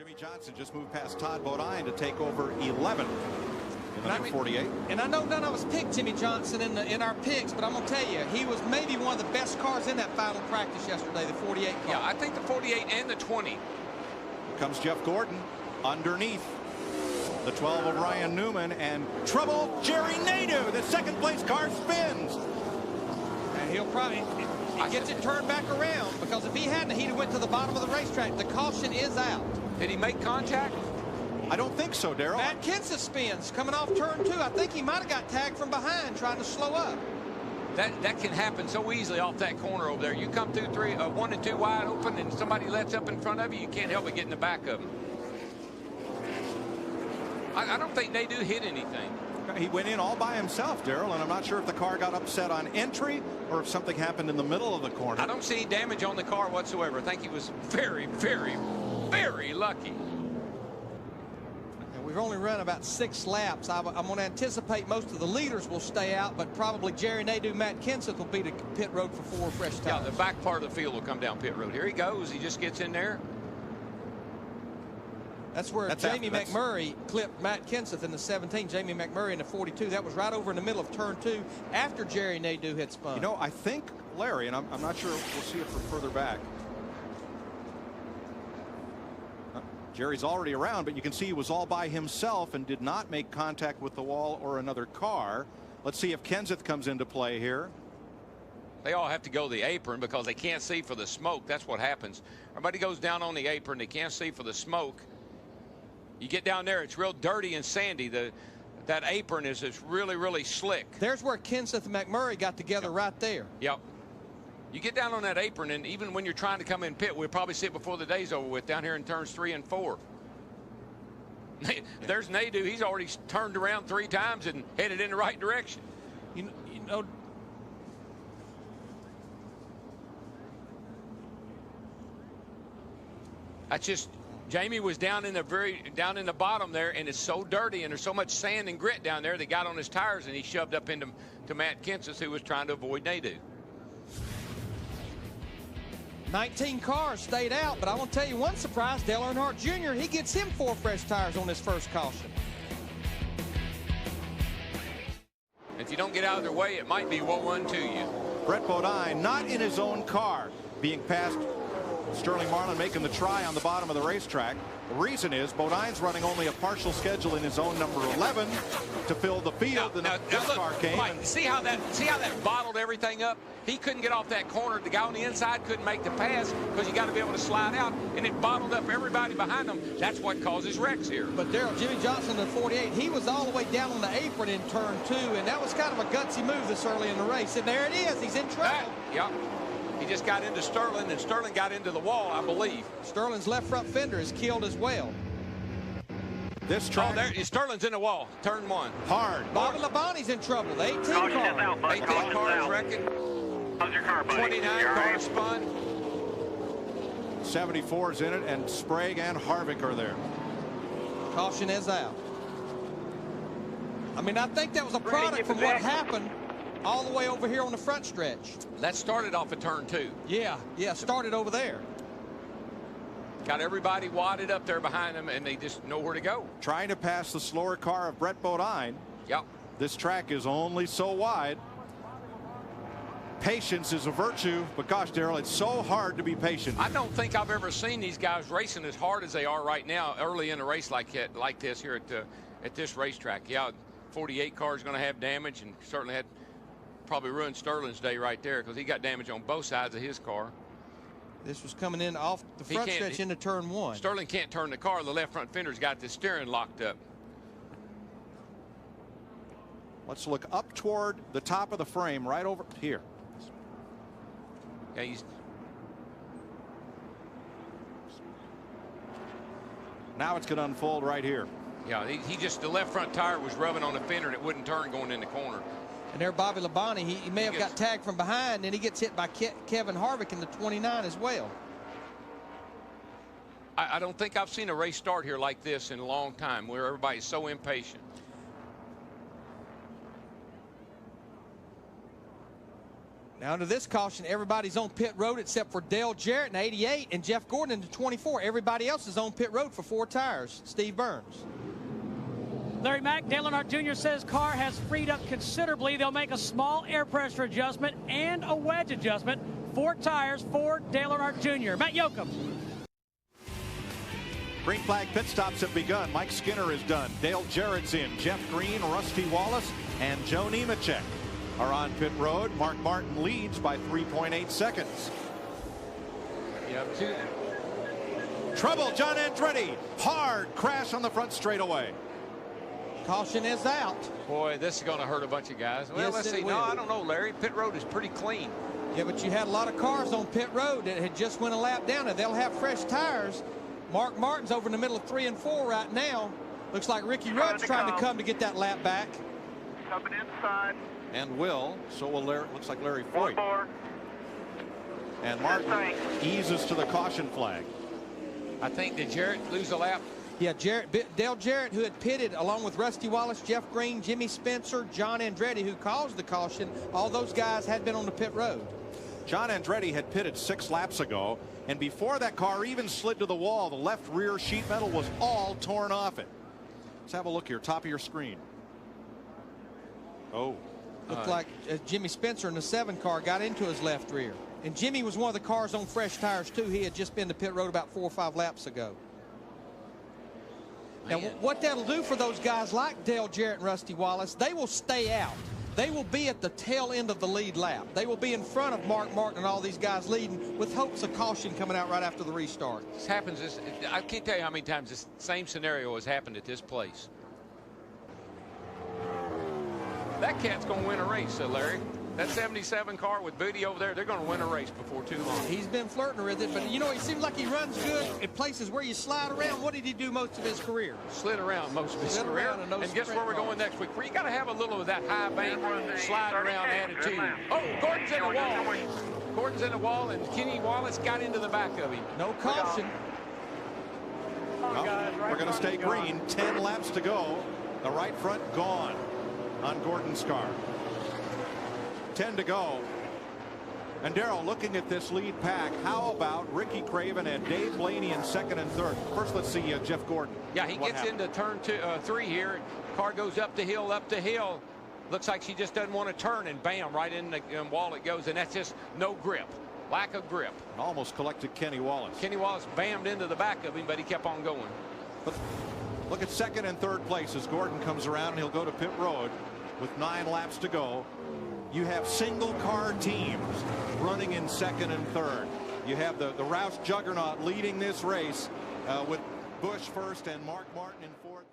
Jimmy Johnson just moved past Todd Bodine to take over 11 in the number 48. And I know none of us picked Jimmy Johnson in our picks, but I'm going to tell you, he was maybe one of the best cars in that final practice yesterday, the 48 car. Yeah, I think the 48 and the 20. Here comes Jeff Gordon underneath the 12 of Ryan Newman, and trouble, Jerry Nadeau. The second place car spins. And he'll probably... He gets it turned back around, because if he hadn't, he'd have went to the bottom of the racetrack. The caution is out. Did he make contact? I don't think so, Darrell. Matt Kenseth spins coming off turn 2. I think he might have got tagged from behind trying to slow up. That can happen so easily off that corner over there. You come through 1 and 2 wide open, and somebody lets up in front of you. You can't help but get in the back of them. I don't think Nadeau hit anything. He went in all by himself, Darrell, and I'm not sure if the car got upset on entry or if something happened in the middle of the corner. I don't see any damage on the car whatsoever. I think he was very, very, very lucky. And we've only run about 6 laps. I'm going to anticipate most of the leaders will stay out, but probably Jerry Nadeau, Matt Kenseth will be to pit road for 4 fresh tires. Yeah, the back part of the field will come down pit road. Here he goes. He just gets in there. That's where Jamie McMurray clipped Matt Kenseth in the 17, Jamie McMurray in the 42. That was right over in the middle of turn 2 after Jerry Nadeau had spun. You know, I think Larry, and I'm not sure, we'll see it from further back. Jerry's already around, but you can see he was all by himself and did not make contact with the wall or another car. Let's see if Kenseth comes into play here. They all have to go to the apron because they can't see for the smoke. That's what happens. Everybody goes down on the apron. They can't see for the smoke. You get down there, it's real dirty and sandy. That apron is just really, really slick. There's where Kenseth and McMurray got together right there. Yep. You get down on that apron, and even when you're trying to come in pit, we'll probably see it before the day's over with down here in turns 3 and 4. There's Nadeau. He's already turned around 3 times and headed in the right direction. You know, that's just... Jamie was down in the bottom there, and it's so dirty, and there's so much sand and grit down there that got on his tires, and he shoved up into Matt Kenseth, who was trying to avoid Nadeau. 19 cars stayed out, but I want to tell you one surprise. Dale Earnhardt Jr., he gets him 4 fresh tires on his first caution. If you don't get out of their way, it might be what won to you. Brett Bodine not in his own car, being passed. Sterling Marlin making the try on the bottom of the racetrack. The reason is Bodine's running only a partial schedule in his own number 11 to fill the field. Now, this look, car came. Mike, see how that bottled everything up? He couldn't get off that corner. The guy on the inside couldn't make the pass because you got to be able to slide out, and it bottled up everybody behind him. That's what causes wrecks here. But Darrell, Jimmy Johnson in the 48, he was all the way down on the apron in turn 2, and that was kind of a gutsy move this early in the race. And there it is. He's in trouble. Yeah. He just got into Sterling, and Sterling got into the wall, I believe. Sterling's left front fender is killed as well. This track. Oh, there, Sterling's in the wall. Turn 1. Hard. Bobby Labonte's in trouble. The 18 car. 18 cars wrecking. How's your car, buddy? 29 cars spun. 74's in it, and Sprague and Harvick are there. Caution is out. I mean, I think that was a product from what happened all the way over here on the front stretch. That started off at turn 2. Yeah, started over there. Got everybody wadded up there behind them, and they just know where to go. Trying to pass the slower car of Brett Bodine. Yep. This track is only so wide. Patience is a virtue, but gosh, Darrell, it's so hard to be patient. I don't think I've ever seen these guys racing as hard as they are right now early in a race like this here at this racetrack. Yeah, 48 car is going to have damage, and certainly had probably ruined Sterling's day right there because he got damage on both sides of his car. This was coming in off the front stretch into turn 1. Sterling can't turn the car. The left front fender's got the steering locked up. Let's look up toward the top of the frame right over here. Yeah, now it's going to unfold right here. Yeah, he just, the left front tire was rubbing on the fender and it wouldn't turn going in the corner. And there, Bobby Labonte, he may have got tagged from behind, and he gets hit by Kevin Harvick in the 29 as well. I don't think I've seen a race start here like this in a long time, where everybody's so impatient. Now under this caution, everybody's on pit road except for Dale Jarrett in 88 and Jeff Gordon in the 24. Everybody else is on pit road for 4 tires. Steve Burns. Larry Mack, Dale Earnhardt Jr. says car has freed up considerably. They'll make a small air pressure adjustment and a wedge adjustment. 4 tires for Dale Earnhardt Jr. Matt Yoakum. Green flag pit stops have begun. Mike Skinner is done. Dale Jarrett's in. Jeff Green, Rusty Wallace, and Joe Nemechek are on pit road. Mark Martin leads by 3.8 seconds. Trouble, John Andretti. Hard crash on the front straightaway. Caution is out. Boy, this is going to hurt a bunch of guys. Well, Yes, let's it see. will. No, I don't know, Larry. Pit road is pretty clean. Yeah, but you had a lot of cars on pit road that had just went a lap down, and they'll have fresh tires. Mark Martin's over in the middle of 3 and 4 right now. Looks like Ricky Rudd's trying to come to get that lap back. Coming inside. And will. So will Larry. Looks like Larry Foyt. 4. And Martin eases to the caution flag. I think, did Jarrett lose a lap? Yeah, Dale Jarrett, who had pitted along with Rusty Wallace, Jeff Green, Jimmy Spencer, John Andretti, who caused the caution, all those guys had been on the pit road. John Andretti had pitted 6 laps ago, and before that car even slid to the wall, the left rear sheet metal was all torn off it. Let's have a look here, top of your screen. Oh. Looked like Jimmy Spencer in the 7 car got into his left rear. And Jimmy was one of the cars on fresh tires, too. He had just been to pit road about 4 or 5 laps ago. Now, what that'll do for those guys like Dale Jarrett and Rusty Wallace, they will stay out. They will be at the tail end of the lead lap. They will be in front of Mark Martin and all these guys leading with hopes of caution coming out right after the restart. This happens. I can't tell you how many times this same scenario has happened at this place. That cat's going to win a race, Larry. That 77 car with Booty over there, they're going to win a race before too long. He's been flirting with it, but you know, he seems like he runs good in places where you slide around. What did he do most of his career? Slid around most of his career. And guess where we're going next week? You got to have a little of that high bank slide around attitude. Oh, Gordon's in the wall. Gordon's in the wall, and Kenny Wallace got into the back of him. No caution. Well, we're going to stay green. 10 laps to go. The right front gone on Gordon's car. 10 to go. And Darrell, looking at this lead pack, how about Ricky Craven and Dave Blaney in 2nd and 3rd? First, let's see Jeff Gordon. Yeah, he gets into turn 3 here. Car goes up the hill, up the hill. Looks like she just doesn't want to turn, and bam, right in the wall it goes, and that's just no grip. Lack of grip. And almost collected Kenny Wallace. Kenny Wallace bammed into the back of him, but he kept on going. But look at 2nd and 3rd place as Gordon comes around, and he'll go to pit road with 9 laps to go. You have single car teams running in 2nd and 3rd. You have the Roush juggernaut leading this race with Busch first and Mark Martin in 4th.